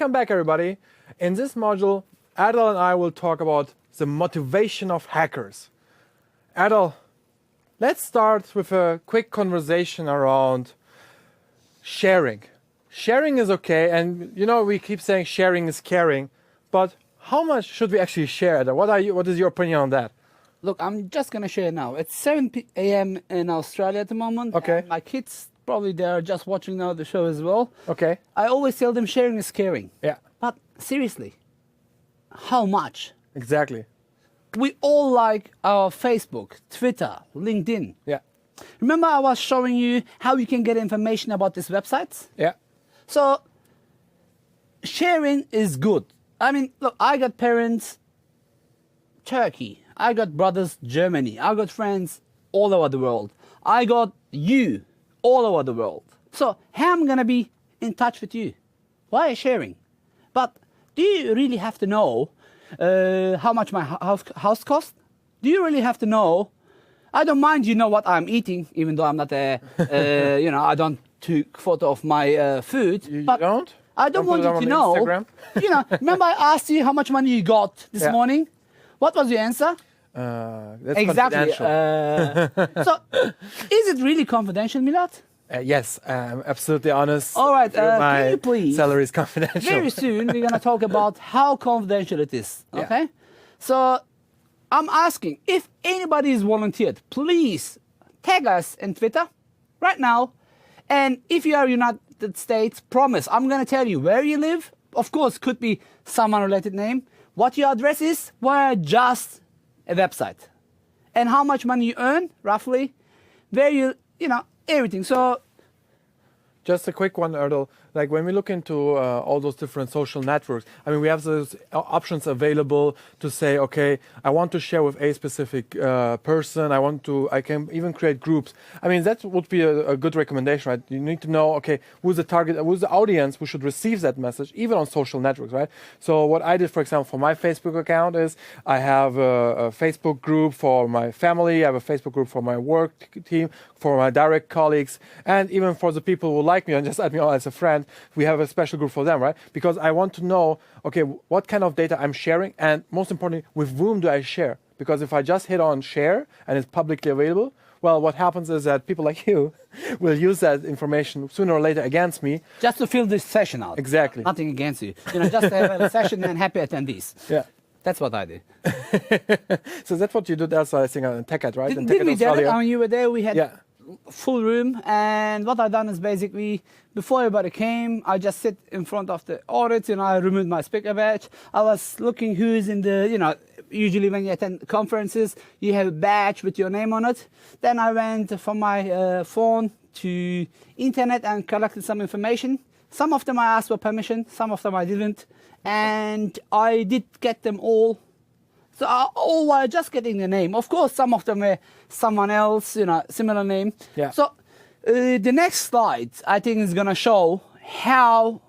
Welcome back, everybody. In this module, Adel and I will talk about the motivation of hackers. Adel, let's start with a quick conversation around sharing. Sharing is okay, and you know we keep saying sharing is caring, but how much should we actually share? Adel? What is your opinion on that? Look, I'm just going to share now. It's 7 a.m. in Australia at the moment. Okay. My kids, probably they're just watching now the show as well. Okay. I always tell them sharing is caring. Yeah. But seriously, how much? Exactly. We all like our Facebook, Twitter, LinkedIn. Yeah. Remember I was showing you how you can get information about these websites? Yeah. So, sharing is good. I mean, look, I got parents, Turkey. I got brothers, Germany. I got friends all over the world. I got you all over the world. So how am I going to be in touch with you? Why sharing? But do you really have to know how much my house costs? Do you really have to know? I don't mind you know what I'm eating, even though I'm not I don't take photo of my food. You but don't? I don't want you to know. Instagram? Remember I asked you how much money you got this morning? What was your answer? That's Exactly. confidential. So, is it really confidential, Milad? Yes, I'm absolutely honest. All right, my can you please? salary is confidential. Very soon, we're going to talk about how confidential it is. Yeah. Okay? So, I'm asking if anybody is volunteered, please tag us in Twitter right now. And if you are United States, promise, I'm going to tell you where you live. Of course, could be some unrelated name. What your address is, we're just a website. And how much money you earn, roughly, where everything. So, just a quick one, Erdal. Like when we look into all those different social networks, I mean, we have those options available to say, okay, I want to share with a specific person. I can even create groups. I mean, that would be a good recommendation, right? You need to know, okay, who's the target, who's the audience who should receive that message, even on social networks, right? So what I did, for example, for my Facebook account is I have a Facebook group for my family. I have a Facebook group for my work team, for my direct colleagues, and even for the people who like me and just add me on as a friend. We have a special group for them, right? Because I want to know, okay, what kind of data I'm sharing, and most importantly, with whom do I share? Because if I just hit on share and it's publicly available, well, what happens is that people like you will use that information sooner or later against me. just to fill this session out. Exactly. Nothing against you. Just to have a session and happy attendees. Yeah. That's what I do. So that's what you did also, I think, on TechEd, right? In Didn't TechEd we do it? Australia. I mean, you were there, we had Yeah. full room, and what I done is basically before everybody came, I just sit in front of the audit, I removed my speaker badge. I was looking who's in the, usually when you attend conferences, you have a badge with your name on it. Then I went from my phone to internet and collected some information. Some of them I asked for permission, some of them I didn't, and I did get them all. So all while just getting the name. Of course, some of them were someone else, similar name. Yeah. So the next slide, I think, is going to show how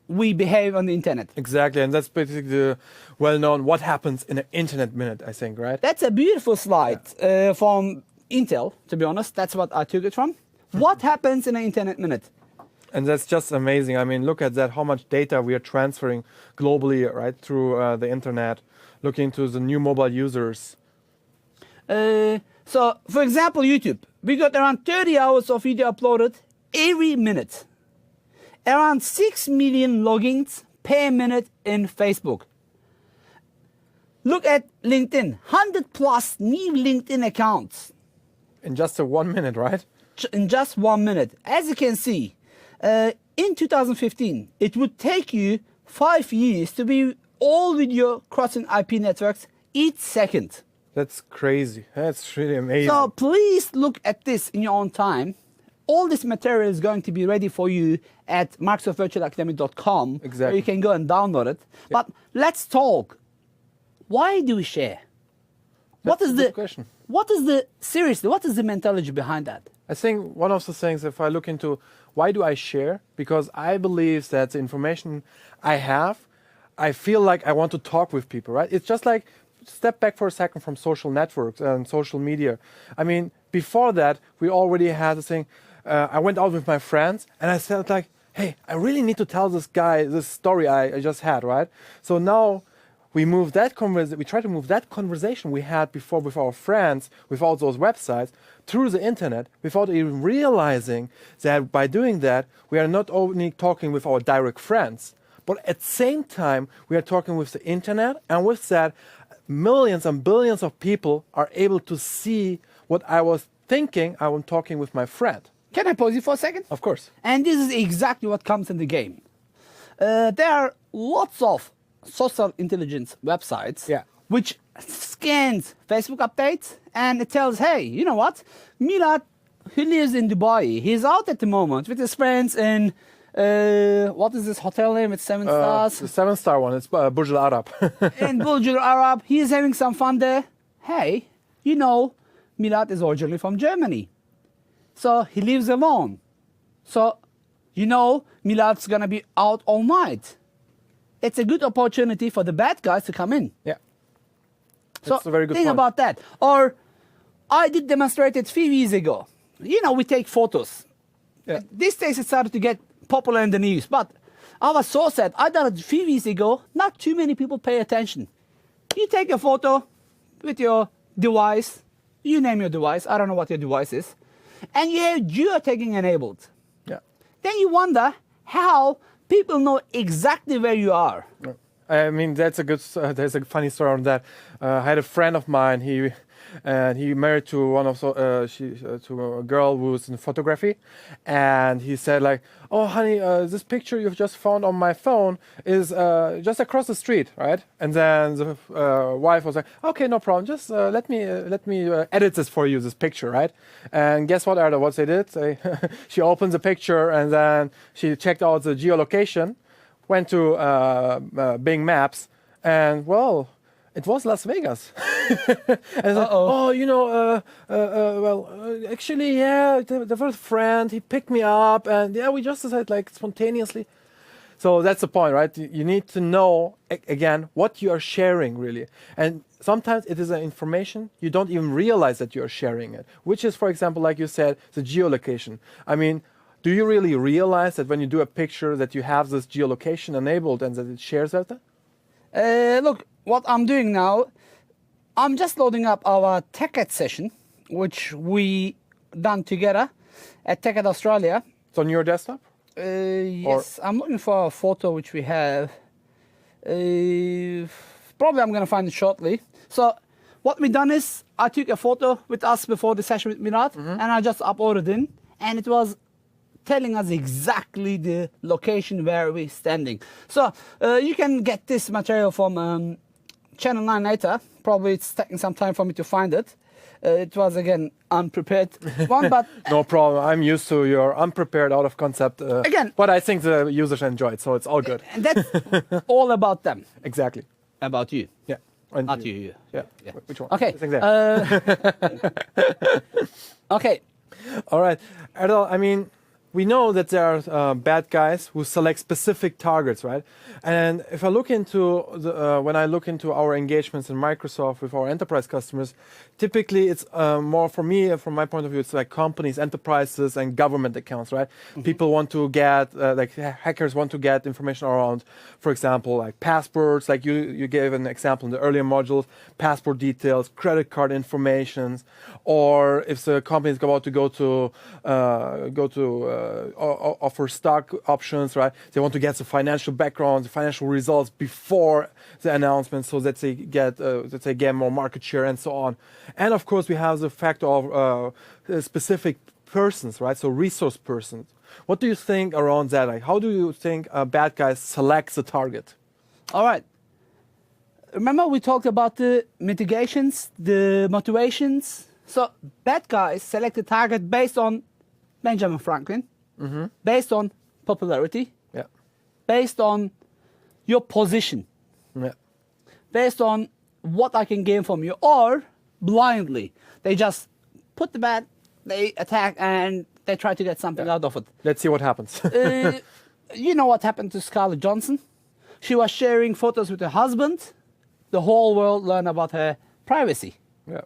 we behave on the internet. Exactly, and that's basically the well-known what happens in an internet minute, I think, right? That's a beautiful slide from Intel, to be honest. That's what I took it from. What happens in an internet minute? And that's just amazing. I mean, look at that, how much data we are transferring globally, right, through the internet. Look into the new mobile users. So, for example, YouTube. We got around 30 hours of video uploaded every minute. Around 6 million logins per minute in Facebook. Look at LinkedIn. 100 plus new LinkedIn accounts. In just a 1 minute, right? In just 1 minute. As you can see, in 2015, it would take you 5 years to be all video crossing IP networks each second. That's crazy. That's really amazing. So please look at this in your own time. All this material is going to be ready for you at microsoftvirtualacademy.com. Exactly. Where you can go and download it. Yeah. But let's talk. Why do we share? That's a good question. Seriously, what is the mentality behind that? I think one of the things, if I look into why do I share? Because I believe that the information I have, I feel like I want to talk with people, right? It's just like, step back for a second from social networks and social media. I mean, before that, we already had the thing, I went out with my friends and I felt like, hey, I really need to tell this guy this story I just had, right? So now we move that we try to move that conversation we had before with our friends, with all those websites, through the internet, without even realizing that by doing that, we are not only talking with our direct friends, but at the same time, we are talking with the internet, and with that, millions and billions of people are able to see what I was thinking I was talking with my friend. Can I pause you for a second? Of course. And this is exactly what comes in the game. There are lots of social intelligence websites Yeah. which scans Facebook updates and it tells, hey, you know what? Milad, who lives in Dubai, he's out at the moment with his friends in, what is this hotel name with 7 stars? The 7-star one, it's Burj Al Arab. In Burj Al Arab, he's having some fun there. Hey, you know, Milad is originally from Germany. So he lives alone. So, you know, Milad's gonna be out all night. It's a good opportunity for the bad guys to come in. Yeah. So That's a very good think point. about that. Or I did demonstrate it 3 years ago. You know, we take photos. Yeah. These days it started to get popular in the news. But I was so sad. I done it 3 years ago. Not too many people pay attention. You take a photo with your device. You name your device. I don't know what your device is. And you have geotagging enabled. Yeah. Then you wonder how people know exactly where you are. I mean, that's a good. There's a funny story on that. I had a friend of mine. He married to one of to a girl who was in photography, and he said like, "Oh, honey, this picture you've just found on my phone is just across the street, right?" And then the wife was like, "Okay, no problem. Just let me edit this for you, this picture, right?" And guess what, Erda? What they did? She opened the picture and then she checked out the geolocation, went to Bing Maps, and well, it was Las Vegas. And I said, oh, you know, actually, yeah, there was a friend, he picked me up, and yeah, we just decided like spontaneously. So that's the point, right? You need to know, again, what you are sharing, really. And sometimes it is an information, you don't even realize that you are sharing it, which is, for example, like you said, the geolocation. I mean, do you really realize that when you do a picture that you have this geolocation enabled and that it shares that? Look, what I'm doing now, I'm just loading up our TechEd session, which we done together at TechEd Australia. It's on your desktop? Yes, I'm looking for a photo which we have. Probably I'm going to find it shortly. So what we done is I took a photo with us before the session with Mirat, and I just uploaded in, and it was telling us exactly the location where we're standing. So you can get this material from Channel 9 later. Probably it's taking some time for me to find it. It was, again, unprepared one, but... No problem. I'm used to your unprepared, out of concept. Again... But I think the users enjoy it, so it's all good. And that's all about them. Exactly. About you. Yeah. And Not you. Yeah. Yeah. Which one? Okay. I think there. Okay. All right. Erdal, I mean, we know that there are bad guys who select specific targets, right? And if I look into when I look into our engagements in Microsoft with our enterprise customers, typically it's more for me, from my point of view, it's like companies, enterprises, and government accounts, right? People want to get, like hackers want to get information around, for example, like passports, like you gave an example in the earlier modules, passport details, credit card informations, or if the company is about to go to offer stock options, right? They want to get the financial background, the financial results before the announcement, so that they get more market share and so on. And of course, we have the factor of specific persons, right? So resource persons. What do you think around that? Like, how do you think bad guys select the target? All right. Remember we talked about the mitigations, the motivations. So bad guys select the target based on Benjamin Franklin, based on popularity, Yeah. based on your position, Yeah. based on what I can gain from you, or blindly. They just put the bat, they attack, and they try to get something out of it. Let's see what happens. You know what happened to Scarlett Johansson? She was sharing photos with her husband. The whole world learned about her privacy. Yeah.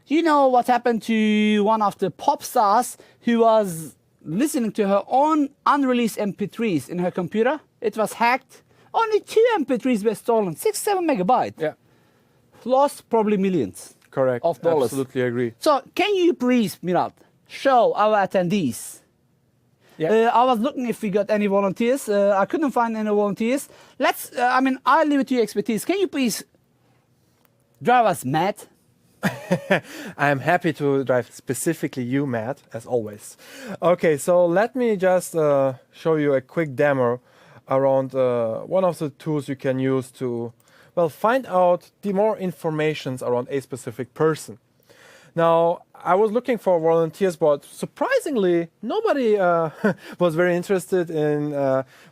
You know what happened to one of the pop stars who was listening to her own unreleased MP3s in her computer. It was hacked. Only 2 MP3s were stolen, 6-7 megabytes. Yeah, Lost probably millions correct. of dollars. Absolutely agree. So can you please, Mirat, show our attendees? Yeah. I was looking if we got any volunteers. I couldn't find any volunteers. I'll leave it to your expertise. Can you please drive us mad? I am happy to drive specifically you, Matt, as always. Okay, so let me just show you a quick demo around one of the tools you can use to, well, find out the more informations around a specific person. Now, I was looking for volunteers, but surprisingly, nobody was very interested in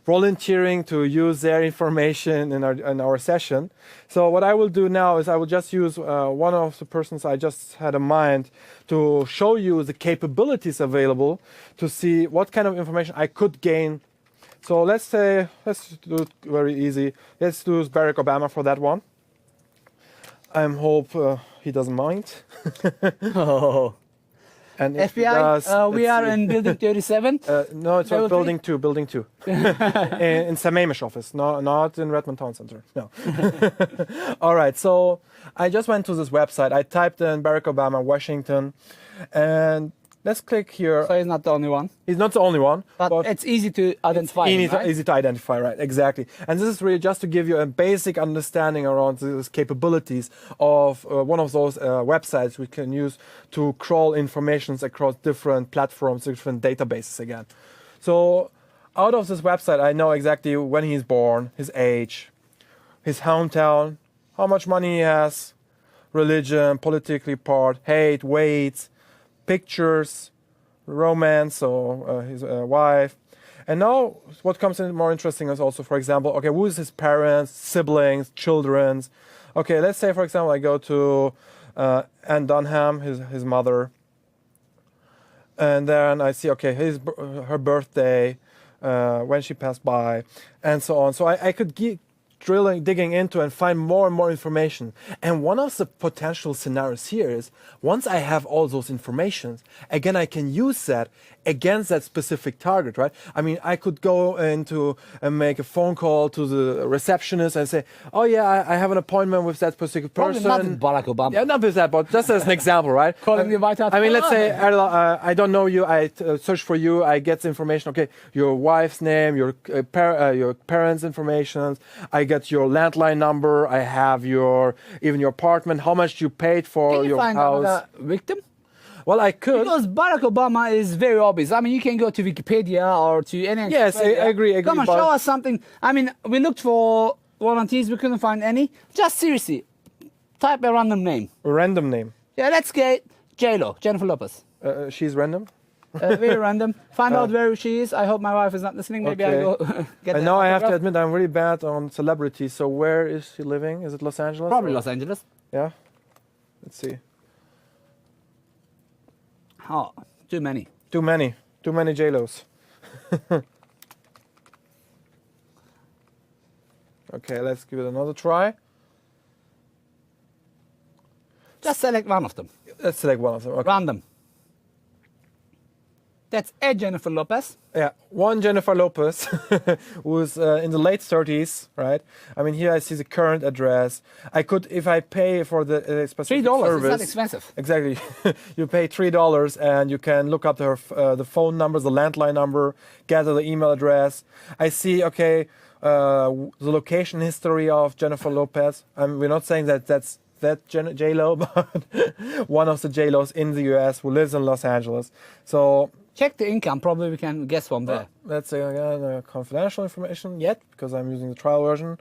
volunteering to use their information in our session. So what I will do now is I will just use one of the persons I just had in mind to show you the capabilities available to see what kind of information I could gain. So let's do it very easy. Let's do Barack Obama for that one. I hope he doesn't mind. Oh. And if he FBI, does, we let's are see. in building 37. No, it's Level building 2, building 2. in Sammamish office, not in Redmond Town Center. No. All right, so I just went to this website. I typed in Barack Obama, Washington, and let's click here. So he's not the only one. He's not the only one, But it's easy to identify him, right? easy to identify, right? Exactly. And this is really just to give you a basic understanding around these capabilities of one of those websites we can use to crawl informations across different platforms, different databases again. So out of this website, I know exactly when he's born, his age, his hometown, how much money he has, religion, politically part, hate, weight, pictures, romance, or his wife. And now what comes in more interesting is also, for example, okay, who is his parents, siblings, children's. Okay, let's say, for example, I go to Anne Dunham, his mother, and then I see, okay, her birthday, when she passed by, and so on. So I could digging into and find more and more information. And one of the potential scenarios here is once I have all those informations, again, I can use that against that specific target, right? I mean, I could go into and make a phone call to the receptionist and say, oh yeah, I have an appointment with that specific person. Probably not Barack Obama. Yeah, not with that, but just as an example, right? Calling the White House. I mean, let's say I don't know you. I search for you. I get the information. Okay, your wife's name, your parents' information. I get your landline number. I have even your apartment. How much you paid for Can you your find house? another victim? Well, I could. Because Barack Obama is very obvious. I mean, you can go to Wikipedia or to any. Yes, I agree. Come on, but- show us something. I mean, we looked for volunteers, we couldn't find any. Just seriously, type a random name. A random name. Yeah, let's get J-Lo, Jennifer Lopez. She's random. Very random. Find out where she is. I hope my wife is not listening. Maybe I go get And the now I have to autograph. admit I'm really bad on celebrities. So where is she living? Is it Los Angeles? Probably or- Los Angeles. Yeah. Let's see. Oh, too many. Too many J-Los. Okay, let's give it another try. Just select one of them. Let's select one of them. Okay. Random. That's a Jennifer Lopez. Yeah, one Jennifer Lopez, who's in the late 30s, right? I mean, here I see the current address. I could, if I pay for the specific $3. service. It's not expensive. Exactly. You pay $3 and you can look up the phone numbers, the landline number, gather the email address. I see, okay, the location history of Jennifer Lopez. We're not saying that that's that J-Lo, but one of the J-Los in the US who lives in Los Angeles. So Check the income. Probably we can guess from there. let's say again, confidential information yet because I'm using the trial version.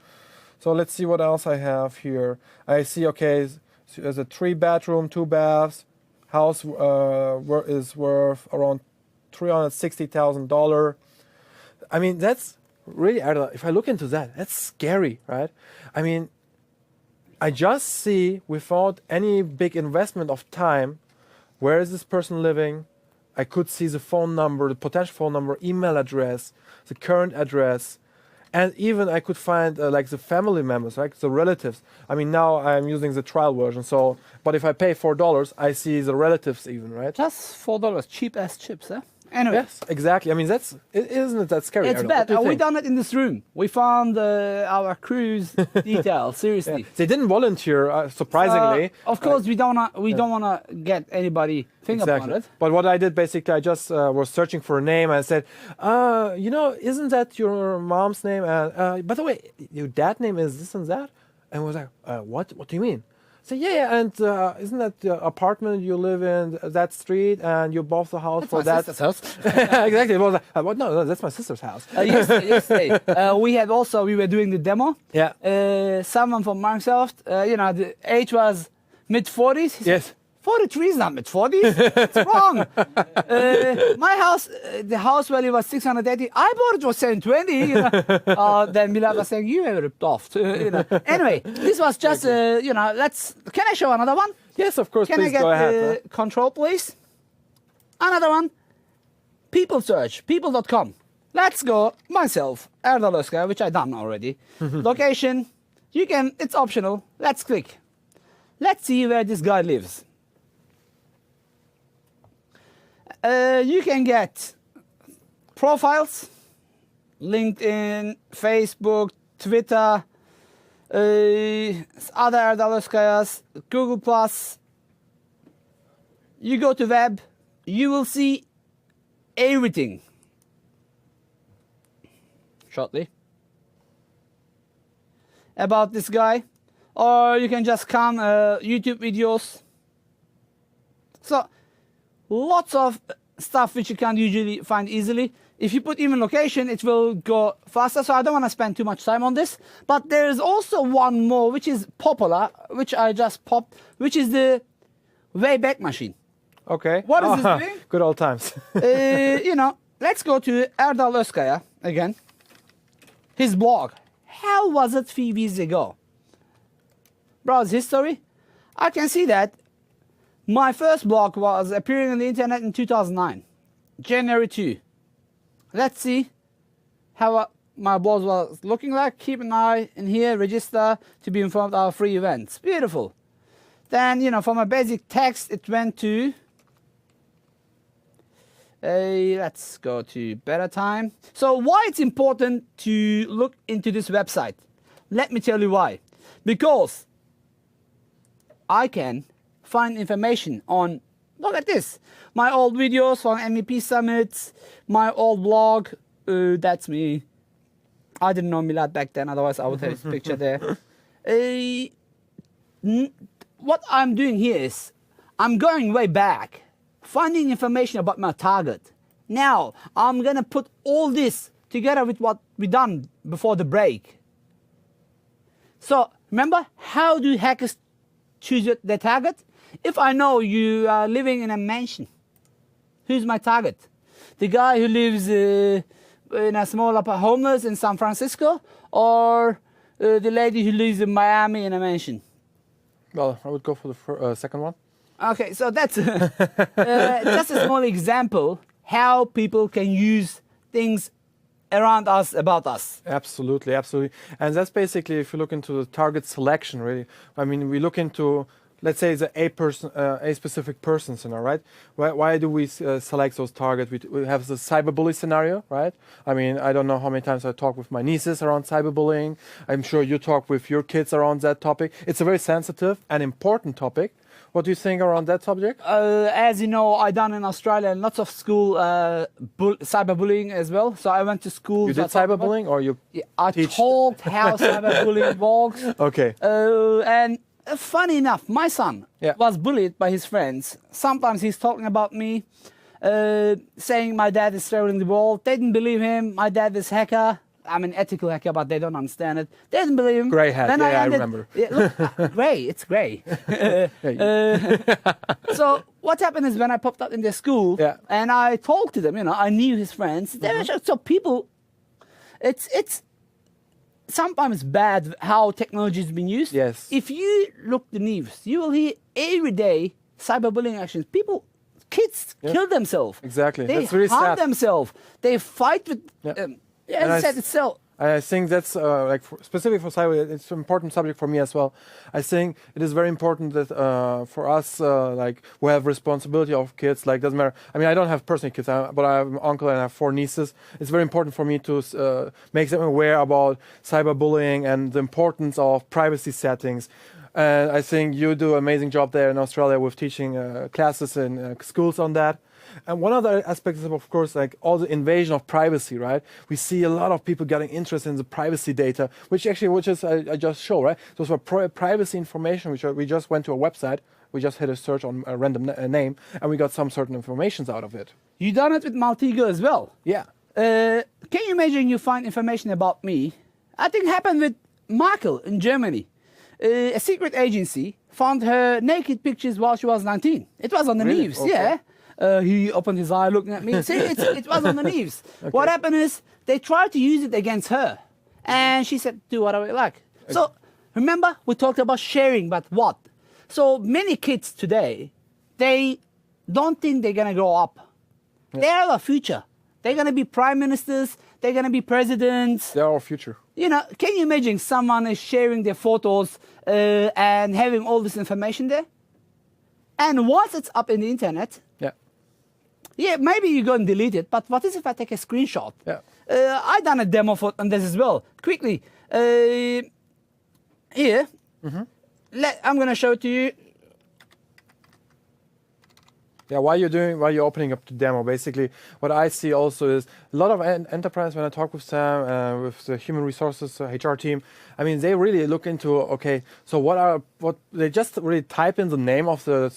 So let's see what else I have here. I see, okay, there's a 3-bedroom, 2 baths. House is worth around $360,000. I mean, that's really, if I look into that, that's scary, right? I mean, I just see without any big investment of time, where is this person living? I could see the phone number, the potential phone number, email address, the current address, and even I could find like the family members, right? The relatives. I mean, now I'm using the trial version. So, but if I pay $4, I see the relatives even, right? Just $4. Cheap as chips, huh? Anyway. Yes, exactly. I mean, isn't it that scary? It's Erdal? bad. What do you We think? done it in this room. We found our crew's details. Seriously. Yeah. They didn't volunteer, surprisingly. Of course, we don't wanna get anybody fingerprinted. Exactly. But what I did basically, I just was searching for a name. And I said, isn't that your mom's name? And by the way, your dad's name is this and that. And I was like, what? What do you mean? I said, yeah. And isn't that the apartment you live in, that street, and you bought the house for that? Sister's house. Exactly. It was like, what? No, that's my sister's house. Yesterday, we were doing the demo. Yeah. Someone from Microsoft, the age was mid-40s. Yes. 43 is not mid-40s. It's wrong. My house, the house value was 680. I bought it for 720. Then Milad was saying, you were ripped off. Anyway, this was just, can I show another one? Yes, of course. Can Please I get go ahead. control, please? Another one. People search, people.com. Let's go myself, Erdal Özkaya, which I done already. Location, it's optional. Let's click. Let's see where this guy lives. You can get profiles, LinkedIn, Facebook, Twitter, other Erdal Özkayas, Google+. You go to web, you will see everything. Shortly. About this guy. Or you can just come YouTube videos. So, lots of stuff which you can't usually find easily. If you put even location, it will go faster. So I don't want to spend too much time on this. But there is also one more which is popular, which I just popped, which is the Wayback Machine. Okay. What is this doing? Good old times. Let's go to Erdal Özkaya again. His blog. How was it 3 years ago? Browse history. I can see that my first blog was appearing on the internet in 2009, January 2. Let's see how my blog was looking like. Keep an eye in here, register to be informed of our free events. Beautiful. Then, from a basic text, it went to, let's go to better time. So why it's important to look into this website? Let me tell you why. Because I can find information on, look at this, my old videos from MVP summits, my old blog, that's me. I didn't know Milad back then, otherwise I would have his picture there. What I'm doing here is, I'm going way back, finding information about my target. Now, I'm gonna put all this together with what we done before the break. So, remember, how do hackers choose their target? If I know you are living in a mansion, who's my target? The guy who lives in a small homeless in San Francisco, or the lady who lives in Miami in a mansion? Well, I would go for the second one. Okay, so that's just a small example how people can use things around us, about us. Absolutely, absolutely. And that's basically, if you look into the target selection, really. I mean, we look into, let's say, a specific person, right? Why do we select those targets? We have the cyberbully scenario, right? I mean, I don't know how many times I talk with my nieces around cyberbullying. I'm sure you talk with your kids around that topic. It's a very sensitive and important topic. What do you think around that subject? As you know, I done in Australia lots of school cyberbullying as well. So I went to school. You did cyberbullying, or you? Yeah, I teach? told how cyberbullying works. Okay. And funny enough, my son was bullied by his friends. Sometimes he's talking about me, saying my dad is traveling the world. They didn't believe him. My dad is hacker. I'm an ethical hacker, but they don't understand it. They didn't believe him. Grey hat, I remember. Yeah, look, grey, it's grey. So what happened is when I popped up in their school, and I talked to them, I knew his friends. They were so people, it's sometimes bad how technology has been used. Yes. If you look the news, you will hear every day cyberbullying actions. Kids kill themselves. Exactly. They That's really harm sad. themselves. They fight with. As I said, it's so I think that's like specific for cyber. It's an important subject for me as well. I think it is very important that for us, like who have responsibility of kids, like doesn't matter. I mean, I don't have personally kids, but I have an uncle and I have 4 nieces. It's very important for me to make them aware about cyberbullying and the importance of privacy settings. And I think you do an amazing job there in Australia with teaching classes in schools on that. And one other aspect is, of course, like all the invasion of privacy, right? We see a lot of people getting interested in the privacy data, which is I just show, right? Those were privacy information, we just went to a website, we just hit a search on a random name, and we got some certain informations out of it. You done it with Maltego as well. Yeah. Can you imagine you find information about me? I think it happened with Michael in Germany. A secret agency found her naked pictures while she was 19. It was on the Really? news, Okay. yeah. He opened his eye looking at me. See, it was on the news. Okay. What happened is they tried to use it against her. And she said, do whatever you like. So remember, we talked about sharing, but what? So many kids today, they don't think they're going to grow up. Yeah. They have a future. They're going to be prime ministers. They're going to be presidents. They're our future. You know, can you imagine someone is sharing their photos and having all this information there? And once it's up in the internet, yeah, maybe you go and delete it, but what is if I take a screenshot? Yeah. I done a demo on this as well. Quickly, here, I'm going to show it to you. Yeah, while you're opening up the demo, basically, what I see also is a lot of enterprise, when I talk with them, with the human resources HR team, I mean, they really look into, okay, so what they just really type in the name of the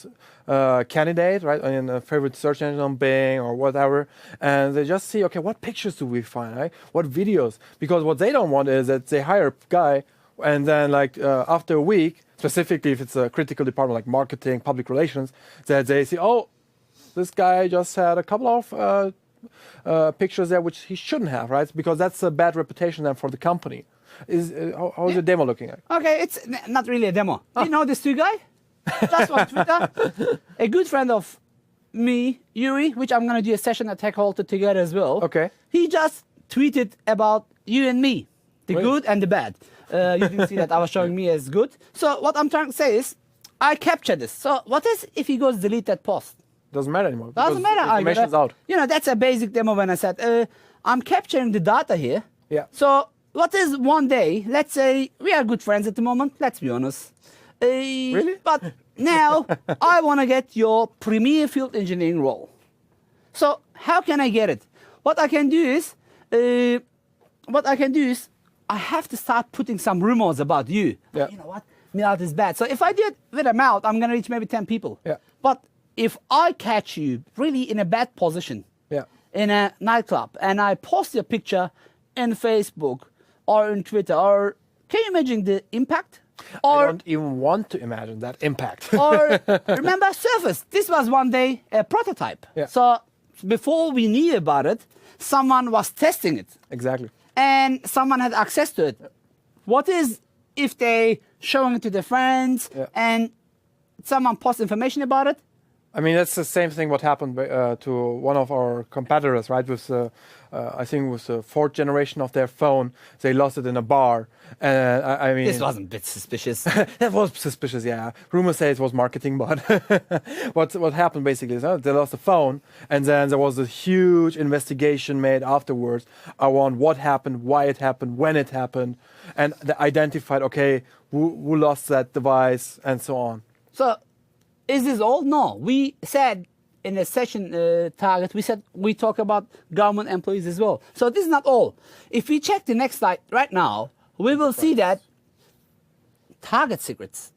candidate, right, in a favorite search engine on Bing or whatever, and they just see, okay, what pictures do we find, right? What videos? Because what they don't want is that they hire a guy, and then like after a week, specifically if it's a critical department like marketing, public relations, that they see, oh, this guy just had a couple of pictures there which he shouldn't have, right? Because that's a bad reputation then for the company. How's the demo looking like? Okay, it's not really a demo. You know this 2 guy? Just on Twitter. A good friend of me, Yuri, which I'm going to do a session at Tech Halter together as well. Okay. He just tweeted about you and me, the Really? good and the bad. You didn't see that I was showing me as good. So what I'm trying to say is, I captured this. So what is if he goes delete that post? Doesn't matter anymore. Doesn't because matter. Information's out. You know, that's a basic demo when I said, I'm capturing the data here. Yeah. So what is one day, let's say we are good friends at the moment, let's be honest. Really? But now I want to get your premier field engineering role. So how can I get it? What I can do is, I have to start putting some rumors about you. Yeah. You know what? Milat is bad. So if I do it with a mouth, I'm going to reach maybe 10 people. Yeah. But if I catch you really in a bad position, Yeah. in a nightclub, and I post your picture in Facebook or in Twitter, or can you imagine the impact? I Or, don't even want to imagine that impact. or remember Surface? This was one day a prototype. Yeah. So before we knew about it, someone was testing it, Exactly. and someone had access to it. What is if they showing it to their friends Yeah. and someone posts information about it? I mean, that's the same thing what happened to one of our competitors, right? With I think it was the 4th generation of their phone. They lost it in a bar. And I mean... This wasn't a bit suspicious. That was suspicious, yeah. Rumors say it was marketing, but what happened basically is they lost the phone, and then there was a huge investigation made afterwards around what happened, why it happened, when it happened, and they identified, okay, who lost that device, and so on. So, is this all? No. We said in a session target, we talk about government employees as well. So this is not all. If we check the next slide right now, we will see that target secrets,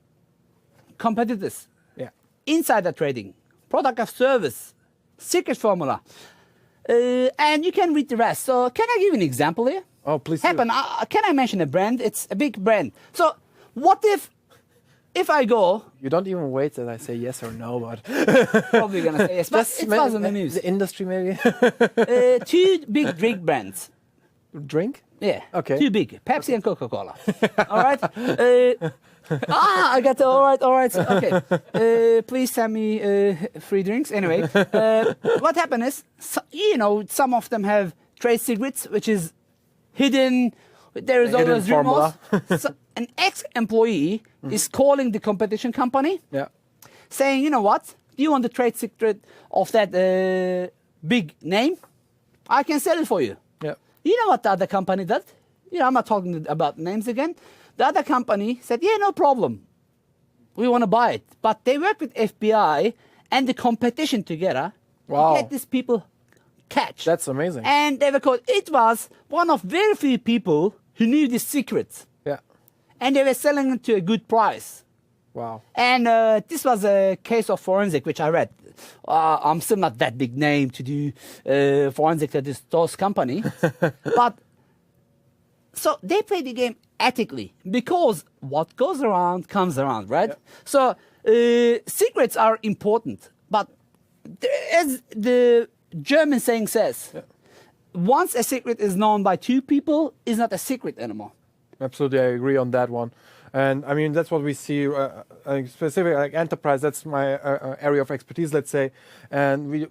competitors, Yeah. insider trading, product of service, secret formula, and you can read the rest. So can I give you an example here? Oh, please do. Can I mention a brand? It's a big brand. So what if I go, You don't even wait that I say yes or no, but probably gonna say yes, but it was on the news. The industry maybe. 2 big drink brands. Drink? Yeah. Okay. 2 big, Pepsi and Coca-Cola. All right. I got the all right. Okay. Please send me free drinks. Anyway, what happened is, some of them have trade secrets, which is hidden There is The hidden always rumors. formula. So an ex-employee is calling the competition company, Yeah. saying, you know what? Do you want the trade secret of that big name? I can sell it for you. Yeah. You know what the other company did? I'm not talking about names again. The other company said, yeah, no problem. We want to buy it. But they work with FBI and the competition together Wow. to get these people catch. That's amazing. And they were caught. It was one of very few people who knew the secrets. Yeah. And they were selling it to a good price. Wow. And this was a case of forensic, which I read. I'm still not that big name to do forensic to those company. But so they play the game ethically because what goes around comes around, right? Yeah. So secrets are important. But as the German saying says, Yeah. once a secret is known by two people, it's not a secret anymore. Absolutely, I agree on that one. And I mean, that's what we see, specific like enterprise, that's my area of expertise, let's say. And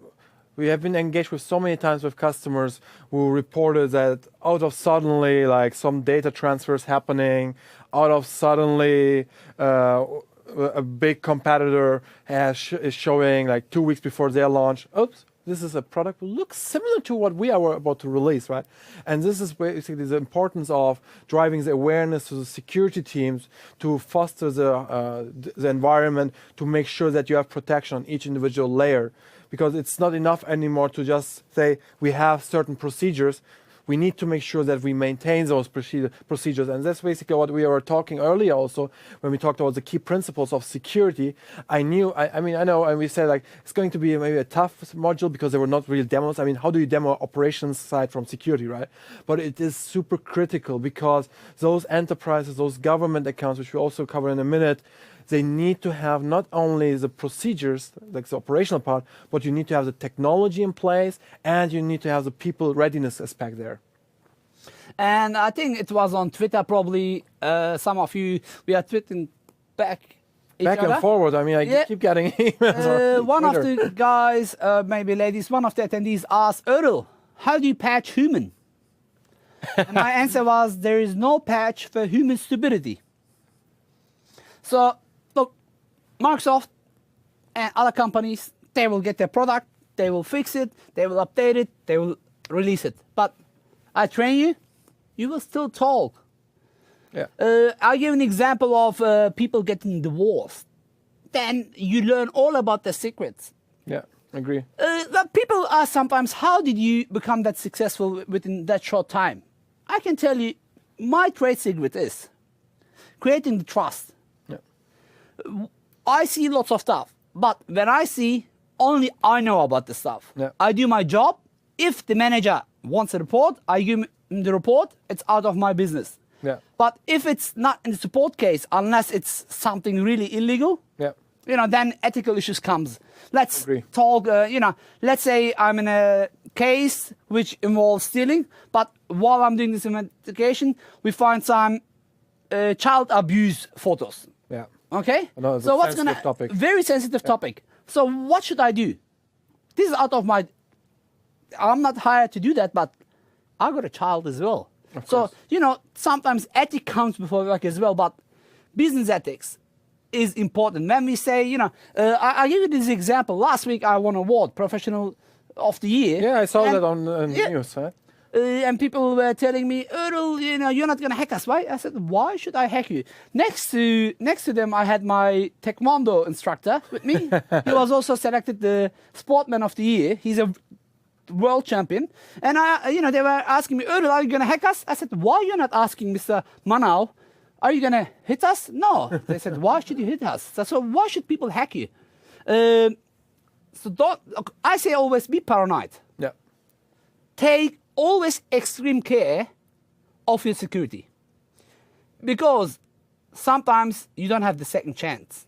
we have been engaged with so many times with customers who reported that out of suddenly like some data transfers happening, out of suddenly a big competitor is showing like 2 weeks before their launch, oops, this is a product that looks similar to what we are about to release, right? And this is basically the importance of driving the awareness to the security teams to foster the environment, to make sure that you have protection on each individual layer. Because it's not enough anymore to just say we have certain procedures. We need to make sure that we maintain those procedures. And that's basically what we were talking earlier also when we talked about the key principles of security. I know, and we said like it's going to be maybe a tough module because there were not real demos. I mean, how do you demo operations side from security, right? But it is super critical because those enterprises, those government accounts, which we'll also cover in a minute, they need to have not only the procedures, like the operational part, but you need to have the technology in place and you need to have the people readiness aspect there. And I think it was on Twitter probably, some of you, we are tweeting back each Back other. and forward, I mean, I keep getting emails on One of Twitter. the guys, maybe ladies, one of the attendees asked, Errol, how do you patch human? And my answer was, there is no patch for human stupidity. So, look, Microsoft and other companies, they will get their product, they will fix it, they will update it, they will release it. But I train you, you will still talk. Yeah. I'll give an example of people getting divorced. Then you learn all about the secrets. Yeah, agree. But people ask sometimes, how did you become that successful within that short time? I can tell you, my trade secret is creating the trust. Yeah. I see lots of stuff, but when I see, only I know about the stuff. Yeah. I do my job. If the manager wants a report, I give him the report. It's out of my business. Yeah. But if it's not in the support case, unless it's something really illegal, Yeah. then ethical issues comes. Let's Agree. talk, let's say I'm in a case which involves stealing, but while I'm doing this investigation, we find some child abuse photos. Yeah. Okay? I know, it's So a what's sensitive topic. Very sensitive topic. So what should I do? This is out of my, I'm not hired to do that, but I got a child as well. So, sometimes ethics comes before work as well, but business ethics is important. When we say, I'll give you this example. Last week I won an award, Professional of the Year. Yeah, I saw And- that on news, huh? and people were telling me, Errol, you're not going to hack us, right? I said, why should I hack you? Next to them, I had my Taekwondo instructor with me. He was also selected the Sportsman of the Year. He's a world champion. And they were asking me, Errol, are you going to hack us? I said, why you're not asking Mr. Manau, are you going to hit us? No. They said, why should you hit us? So why should people hack you? I say always be paranoid. Yeah. Take always extreme care of your security. Because sometimes you don't have the second chance.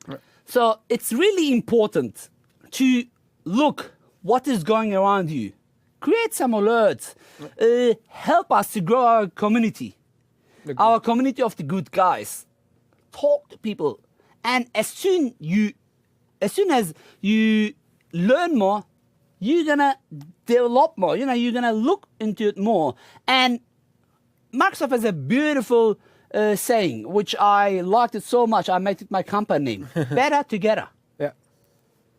Right. So it's really important to look what is going around you. Create some alerts. Help us to grow our community. Agree. Our community of the good guys. Talk to people. And as soon as you learn more, you're gonna develop more. You're gonna look into it more. And Microsoft has a beautiful saying, which I liked it so much, I made it my company name. Better together. Yeah,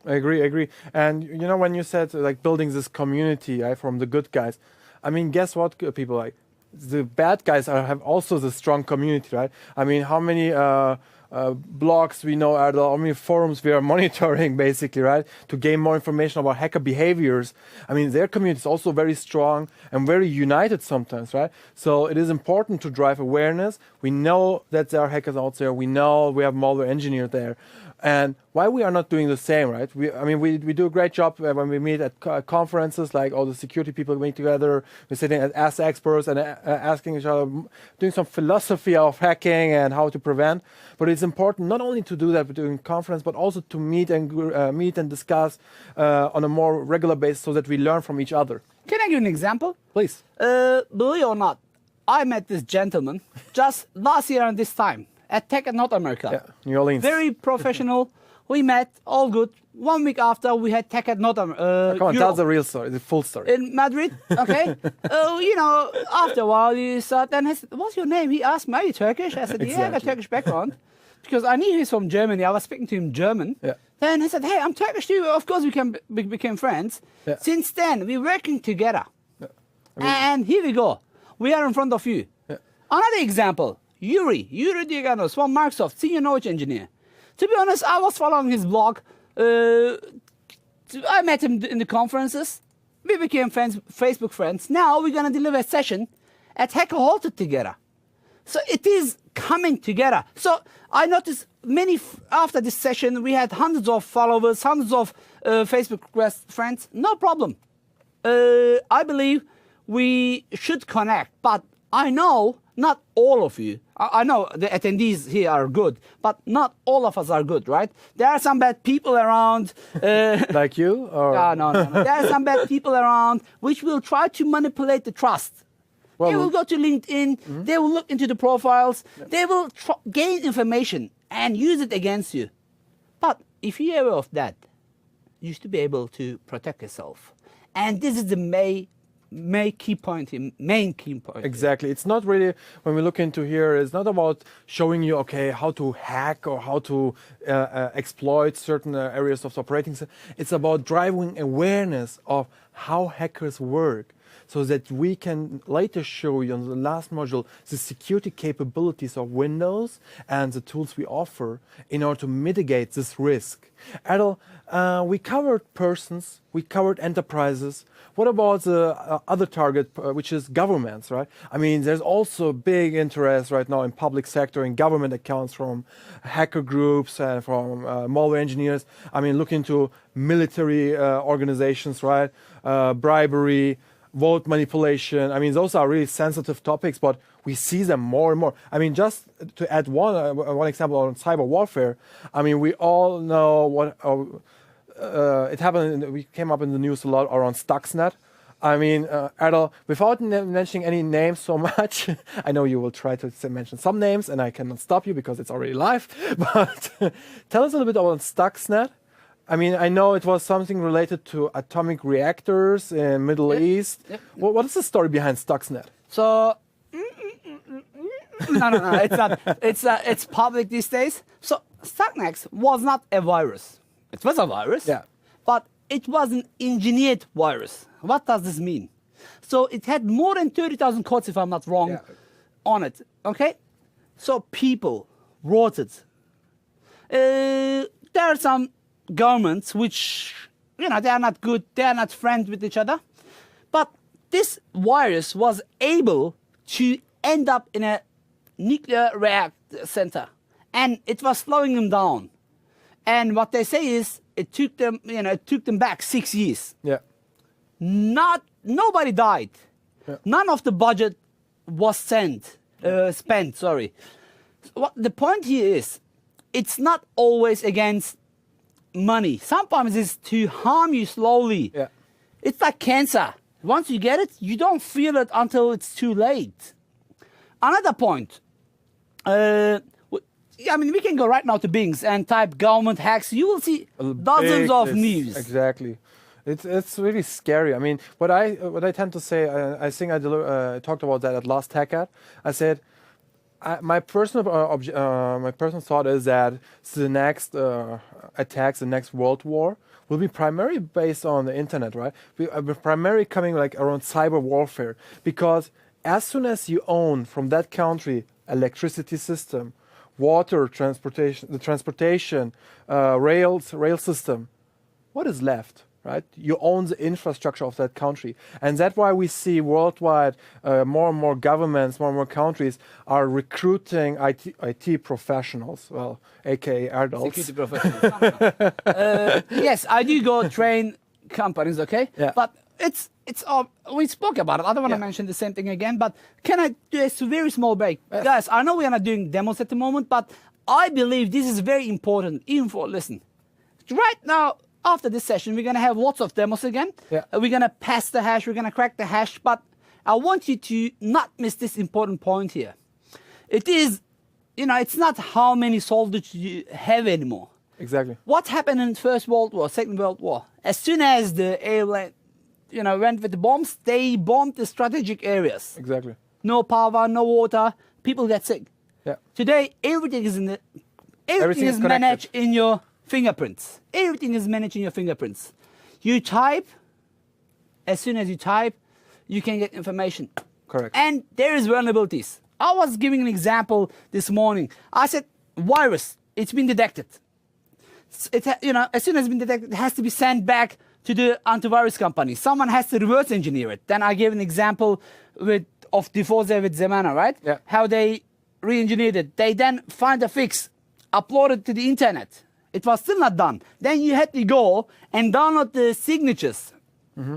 I agree. And you know, when you said like building this community, right, from the good guys, I mean, guess what, people like the bad guys have also the strong community, right? I mean, how many blogs we know, how many forums we are monitoring, basically, right, to gain more information about hacker behaviors. I mean, their community is also very strong and very united sometimes, right? So it is important to drive awareness. We know that there are hackers out there. We know we have malware engineers there. And why we are not doing the same, right? We do a great job when we meet at conferences, like all the security people meet together. We're sitting as experts and asking each other, doing some philosophy of hacking and how to prevent. But it's important not only to do that during conference, but also to meet and discuss on a more regular basis so that we learn from each other. Can I give you an example? Please. Believe it or not, I met this gentleman just last year at this time at Tech at North America. Yeah, New Orleans. Very professional. We met, all good. 1 week after, we had Tech at North America. Come on, tell the real story, the full story. In Madrid, okay? You know, after a while, he said, and I said, what's your name? He asked me, are you Turkish? I said, yeah, I got Turkish background. Because I knew he's from Germany. I was speaking to him German. Yeah. Then he said, hey, I'm Turkish too. Of course, we became friends. Yeah. Since then, we're working together. Yeah. And here we go. We are in front of you. Yeah. Another example, Yuri Diaganos from Microsoft, senior knowledge engineer. To be honest, I was following his blog. I met him in the conferences. We became friends, Facebook friends. Now we're going to deliver a session at Hacker Halted together. So it is coming together. So I noticed after this session, we had hundreds of followers, hundreds of Facebook friends. No problem. I believe we should connect, but I know not all of you. I know the attendees here are good, but not all of us are good, right? There are some bad people around. Like you? Or? No. There are some bad people around which will try to manipulate the trust. Well, they will go to LinkedIn, they will look into the profiles, they will gain information and use it against you. But if you're aware of that, you should be able to protect yourself. And this is the main key point. Exactly. It's not really, when we look into here, it's not about showing you, okay, how to hack or how to exploit certain areas of the operating system. It's about driving awareness of how hackers work, so that we can later show you on the last module the security capabilities of Windows and the tools we offer in order to mitigate this risk. Adel, we covered persons, we covered enterprises. What about the other target, which is governments, right? I mean, there's also big interest right now in public sector, in government accounts from hacker groups and from malware engineers. I mean, look into military organizations, right? Bribery, vote manipulation. I mean, those are really sensitive topics, but we see them more and more. I mean, just to add one example on cyber warfare, I mean, we all know what it happened. We came up in the news a lot around Stuxnet. I mean, Adel, without mentioning any names so much, I know you will try to mention some names, and I cannot stop you because it's already live. But tell us a little bit about Stuxnet. I mean, I know it was something related to atomic reactors in Middle East. Yep. What is the story behind Stuxnet? So, no, it's not. It's public these days. So, Stuxnet was not a virus. It was a virus, yeah, but it was an engineered virus. What does this mean? So, it had more than 30,000 codes, if I'm not wrong, on it. Okay? So, people wrote it. There are some governments which, you know, they are not good, they are not friends with each other. But this virus was able to end up in a nuclear reactor center, and it was slowing them down. And what they say is it took them back 6 years. Yeah. Nobody died. Yeah. None of the budget was spent. Sorry. What the point here is, it's not always against money. Sometimes it's to harm you slowly. Yeah. It's like cancer. Once you get it, you don't feel it until it's too late. Another point. I mean, we can go right now to Bings and type government hacks. You will see dozens of news. Exactly. It's really scary. I mean, what I tend to say, I think I talked about that at last TechEd. I said my personal thought is that the next attacks, the next world war, will be primarily based on the internet, right? We're primarily coming like around cyber warfare, because as soon as you own from that country electricity system, water transportation, the transportation, rail system, what is left, right? You own the infrastructure of that country. And that's why we see worldwide more and more governments, more and more countries are recruiting IT professionals, well, aka adults. Security professionals. Yes, I do go train companies, okay? Yeah. But it's we spoke about it. I don't want to Yeah. mention the same thing again, but can I do a very small break? Guys, I know we are not doing demos at the moment, but I believe this is very important even for, listen, right now, after this session, we're going to have lots of demos again. Yeah. We're going to pass the hash, we're going to crack the hash, but I want you to not miss this important point here. It is, it's not how many soldiers you have anymore. Exactly. What happened in First World War, Second World War? As soon as the airline, went with the bombs, they bombed the strategic areas. Exactly. No power, no water, people get sick. Yeah. Today, everything is Everything is managed connected. in your fingerprints. Everything is managed in your fingerprints. You type, as soon as you type, you can get information. Correct. And there is vulnerabilities. I was giving an example this morning. I said, virus, it's been detected. As soon as it's been detected, it has to be sent back to the antivirus company. Someone has to reverse engineer it. Then I gave an example of Defoze with Zemana, right? Yeah. How they re-engineered it. They then find a fix, upload it to the internet. It was still not done. Then you had to go and download the signatures. Mm-hmm.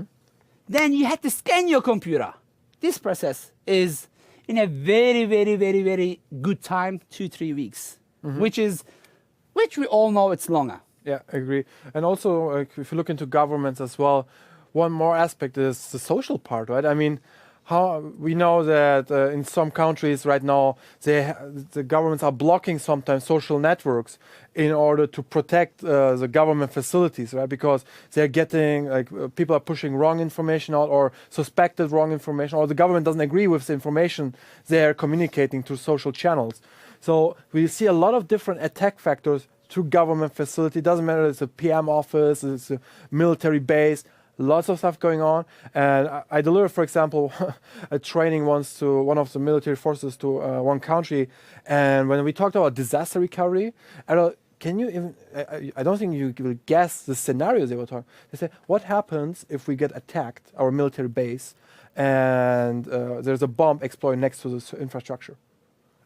Then you had to scan your computer. This process is in a very, very, very, very good time, 2-3 weeks, Mm-hmm. which we all know it's longer. Yeah, I agree. And also, if you look into governments as well, one more aspect is the social part, right? I mean, how we know that in some countries right now, the governments are blocking sometimes social networks in order to protect the government facilities, right? Because they're getting, people are pushing wrong information out or suspected wrong information, or the government doesn't agree with the information they're communicating through social channels. So we see a lot of different attack factors to government facility. Doesn't matter if it's a PM office, it's a military base, lots of stuff going on. And I delivered, for example, a training once to one of the military forces to one country. And when we talked about disaster recovery, I don't think you will guess the scenarios they were talking. They said, what happens if we get attacked, our military base, and there's a bomb exploding next to this infrastructure?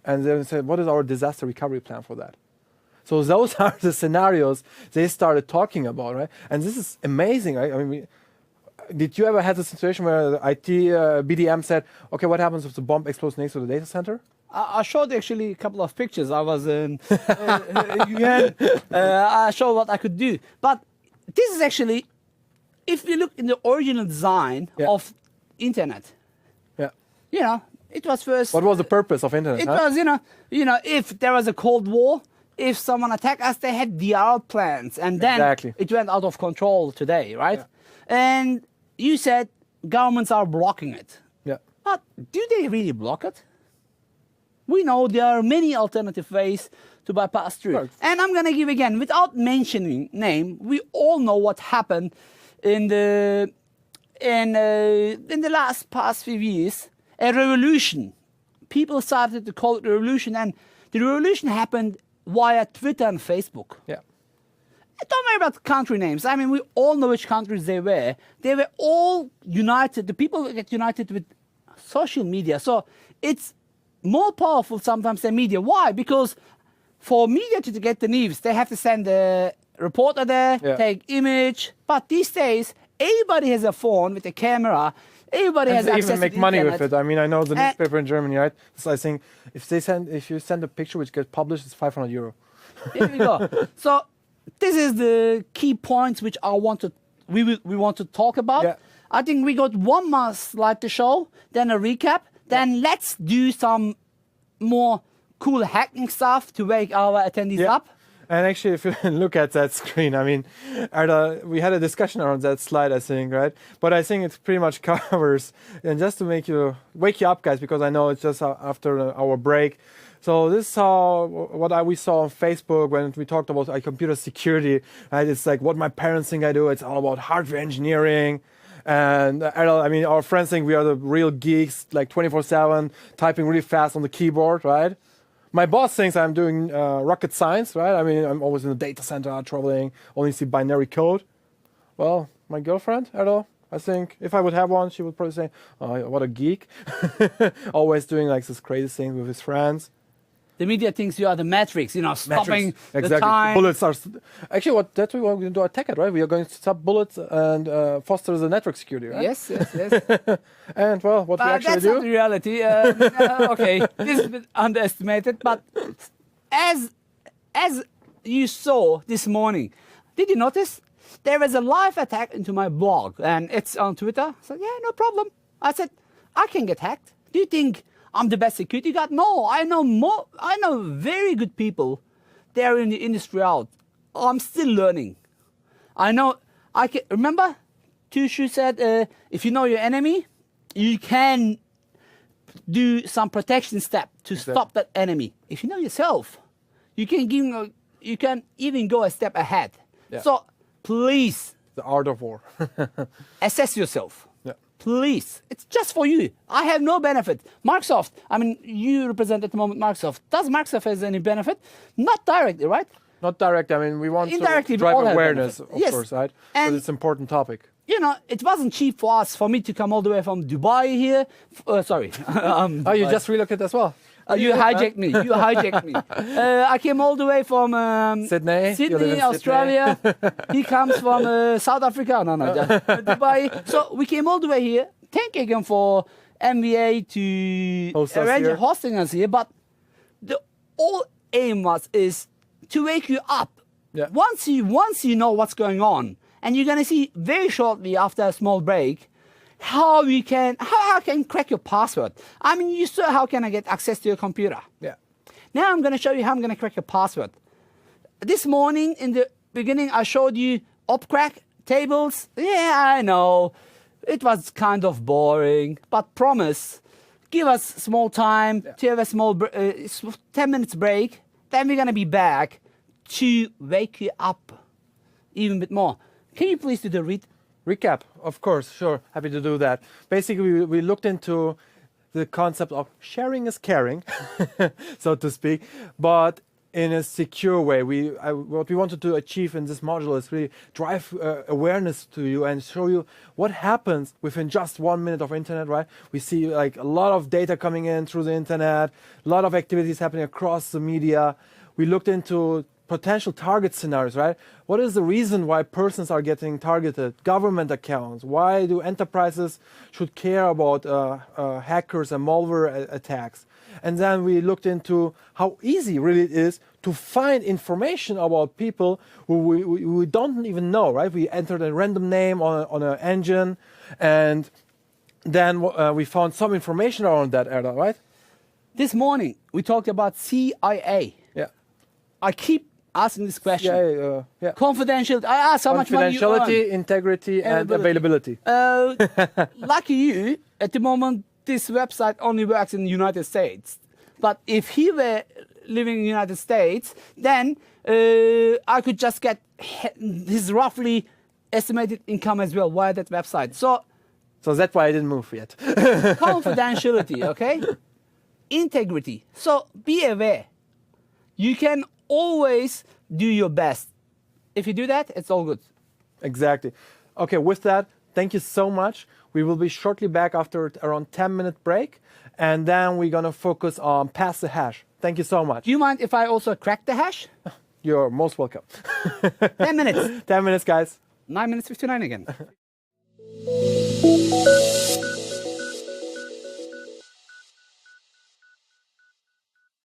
And then they said, what is our disaster recovery plan for that? So those are the scenarios they started talking about, right? And this is amazing, right? I mean, did you ever have a situation where the IT BDM said, okay, what happens if the bomb explodes next to the data center? I showed actually a couple of pictures. I was in UN. I showed what I could do. But this is actually, if you look in the original design of internet, it was first. What was the purpose of internet? It was, if there was a Cold War, if someone attacked us, they had DR plans, and then it went out of control today, right? Yeah. And you said governments are blocking it. Yeah. But do they really block it? We know there are many alternative ways to bypass through. Right. And I'm going to give again, without mentioning name, we all know what happened in the past few years. A revolution. People started to call it a revolution, and the revolution happened via Twitter and Facebook. Yeah. Don't worry about country names. I mean, we all know which countries they were. They were all united. The people get united with social media. So it's more powerful sometimes than media. Why? Because for media to get the news, they have to send a reporter there, take image. But these days, everybody has a phone with a camera. Everybody has access even make to the money internet. with it. I mean, I know the newspaper in Germany, right? So I think if you send a picture which gets published, it's 500 euro. Here we go. So this is the key points which we want to talk about. Yeah. I think we got one more slide to show, then a recap. Then let's do some more cool hacking stuff to wake our attendees up. And actually, if you look at that screen, I mean, we had a discussion around that slide, I think, right? But I think it pretty much covers, and just to wake you up, guys, because I know it's just after our break. So this is what we saw on Facebook when we talked about computer security, right? It's like what my parents think I do. It's all about hardware engineering. And I mean, our friends think we are the real geeks, like 24/7, typing really fast on the keyboard, right? My boss thinks I'm doing rocket science, right? I mean, I'm always in the data center, traveling, only see binary code. Well, my girlfriend, I think if I would have one, she would probably say, "Oh, what a geek!" Always doing like this crazy thing with his friends. The media thinks you are the Matrix, stopping exactly. the time. Bullets are actually that's what we're going to do. Attack it, right? We are going to stop bullets and foster the network security, right? Yes. And well, what we actually that's do? not the reality. Okay, this is a bit underestimated. But as you saw this morning, did you notice there was a live attack into my blog, and it's on Twitter? So yeah, no problem. I said I can get hacked. Do you think I'm the best security guard? No, I know very good people. They're in the industry out. I'm still learning. I know. I can remember. Tushu said, if you know your enemy, you can do some protection step to stop that enemy. If you know yourself, you can even go a step ahead. Yeah. So please, The art of war. assess yourself. Yeah. Please, it's just for you. I have no benefit. Microsoft, I mean, you represent at the moment Microsoft. Does Microsoft have any benefit? Not directly, right? Not direct. I mean, we want Indirectly, to we drive all have awareness, benefit. of Yes. course, right? And but it's an important topic. It wasn't cheap for me to come all the way from Dubai here. Sorry. Oh, you just relocated as well. You hijacked me. You hijacked me. I came all the way from Sydney. You live Sydney, in Australia. He comes from South Africa. No, just Dubai. So we came all the way here. Thank you again for MVA to Host us arrange here. hosting us here. But the whole aim is to wake you up. Yeah. Once you know what's going on, and you're gonna see very shortly after a small break how I can crack your password. I mean, you saw how can I get access to your computer. Yeah. Now I'm gonna show you how I'm gonna crack your password. This morning in the beginning I showed you opcrack tables. Yeah, I know. It was kind of boring, but promise, give us small time to have a small 10 minutes break. Then we're gonna be back to wake you up even a bit more. Can you please do the Recap, of course, sure, happy to do that. Basically, we looked into the concept of sharing is caring, so to speak, but in a secure way. What we wanted to achieve in this module is really drive awareness to you and show you what happens within just 1 minute of internet, right? We see like a lot of data coming in through the internet, a lot of activities happening across the media. We looked into potential target scenarios, right? What is the reason why persons are getting targeted? Government accounts. Why do enterprises should care about hackers and malware attacks? And then we looked into how easy really it is to find information about people who we don't even know, right? We entered a random name on an engine, and then we found some information around that area, right? This morning we talked about CIA. Yeah. I keep asking this question. Yeah. Confidentiality. I asked how much money you earn. Confidentiality, integrity, and availability. Lucky you, at the moment, this website only works in the United States. But if he were living in the United States, then I could just get his roughly estimated income as well via that website. So that's why I didn't move yet. confidentiality, okay? Integrity. So be aware. You can always do your best. If you do that, it's all good. Exactly. Okay, with that, thank you so much. We will be shortly back after around 10-minute break, and then we're going to focus on pass the hash. Thank you so much. Do you mind if I also crack the hash? You're most welcome. 10 minutes. 10 minutes, guys. 9 minutes 59 again.